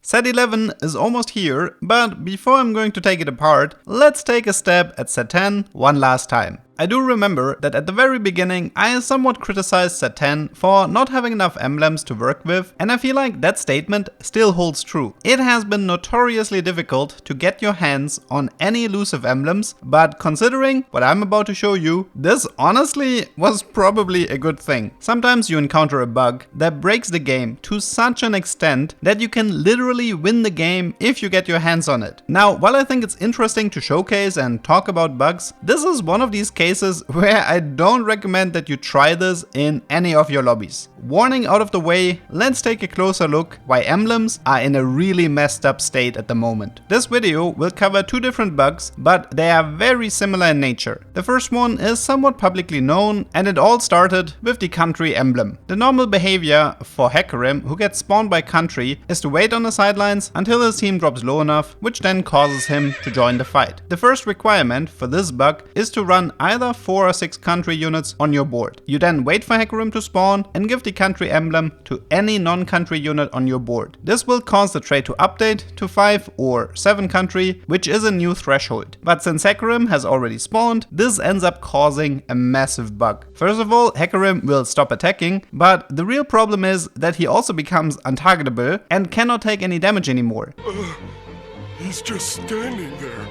Set 11 is almost here, but before I'm going to take it apart, let's take a stab at set 10 one last time. I do remember that at the very beginning I somewhat criticized set 10 for not having enough emblems to work with, and I feel like that statement still holds true. It has been notoriously difficult to get your hands on any elusive emblems, but considering what I'm about to show you, this honestly was probably a good thing. Sometimes you encounter a bug that breaks the game to such an extent that you can literally win the game if you get your hands on it. Now, while I think it's interesting to showcase and talk about bugs, this is one of these cases where I don't recommend that you try this in any of your lobbies. Warning out of the way, let's take a closer look why emblems are in a really messed up state at the moment. This video will cover two different bugs, but they are very similar in nature. The first one is somewhat publicly known, and it all started with the country emblem. The normal behavior for Hecarim, who gets spawned by country, is to wait on the sidelines until his team drops low enough, which then causes him to join the fight. The first requirement for this bug is to run either 4 or 6 country units on your board. You then wait for Hecarim to spawn and give the country emblem to any non-country unit on your board. This will cause the trait to update to 5 or 7 country, which is a new threshold. But since Hecarim has already spawned, this ends up causing a massive bug. First of all, Hecarim will stop attacking, but the real problem is that he also becomes untargetable and cannot take any damage anymore. He's just standing there,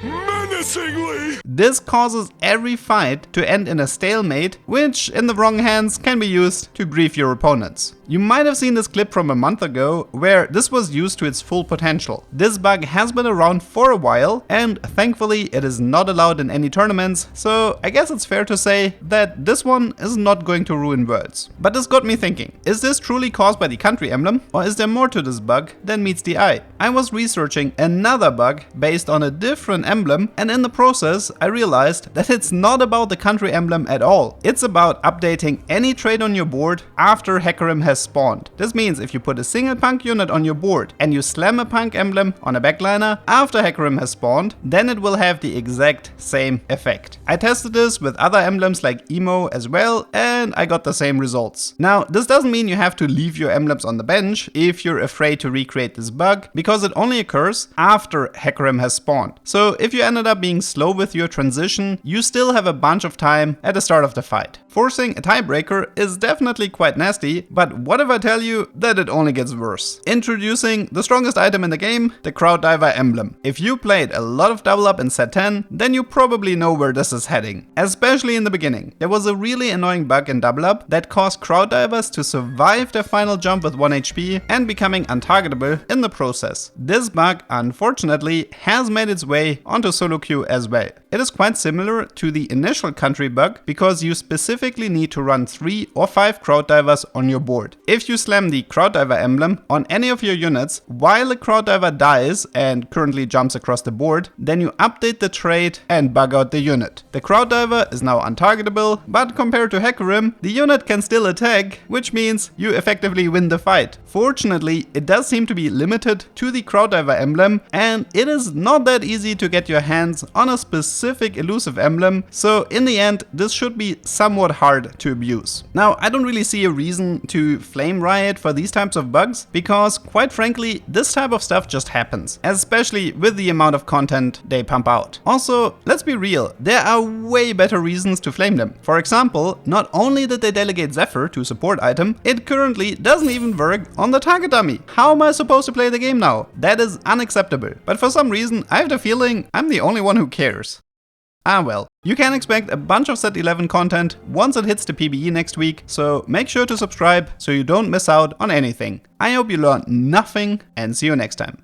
menacingly! This causes every fight to end in a stalemate, which in the wrong hands can be used to grief your opponents. You might have seen this clip from a month ago, where this was used to its full potential. This bug has been around for a while, and thankfully it is not allowed in any tournaments, so I guess it's fair to say that this one is not going to ruin Worlds. But this got me thinking, is this truly caused by the country emblem, or is there more to this bug than meets the eye? I was researching another bug based on a different emblem, and in the process I realized that it's not about the country emblem at all. It's about updating any trait on your board after Hecarim has spawned. This means if you put a single punk unit on your board and you slam a punk emblem on a backliner after Hecarim has spawned, then it will have the exact same effect. I tested this with other emblems like Emo as well, and I got the same results. Now, this doesn't mean you have to leave your emblems on the bench if you're afraid to recreate this bug, because it only occurs after Hecarim has spawned. So if you ended up being slow with your transition, you still have a bunch of time at the start of the fight. Forcing a tiebreaker is definitely quite nasty, but what if I tell you that it only gets worse? Introducing the strongest item in the game, the Crowd Diver emblem. If you played a lot of double up in set 10, then you probably know where this is heading. Especially in the beginning. There was a really annoying bug in double up that caused Crowd Divers to survive their final jump with 1 HP and becoming untargetable in the process. This bug, unfortunately, has made its way onto solo queue as well. It is quite similar to the initial country bug because you specifically need to run 3 or 5 Crowd Divers on your board. If you slam the Crowd Diver emblem on any of your units while the Crowd Diver dies and currently jumps across the board, then you update the trait and bug out the unit. The Crowd Diver is now untargetable, but compared to Hecarim, the unit can still attack, which means you effectively win the fight. Fortunately, it does seem to be limited to the Crowd Diver emblem, and it is not that easy to get your hands on a specific elusive emblem, so in the end, this should be somewhat hard to abuse. Now, I don't really see a reason to flame riot for these types of bugs, because quite frankly, this type of stuff just happens, especially with the amount of content they pump out. Also, let's be real, there are way better reasons to flame them. For example, not only did they delegate Zephyr to support item, it currently doesn't even work on the target dummy. How am I supposed to play the game now? That is unacceptable. But for some reason, I have the feeling I'm the only one who cares. Ah well. You can expect a bunch of set 11 content once it hits the PBE next week, so make sure to subscribe so you don't miss out on anything. I hope you learned nothing, and see you next time.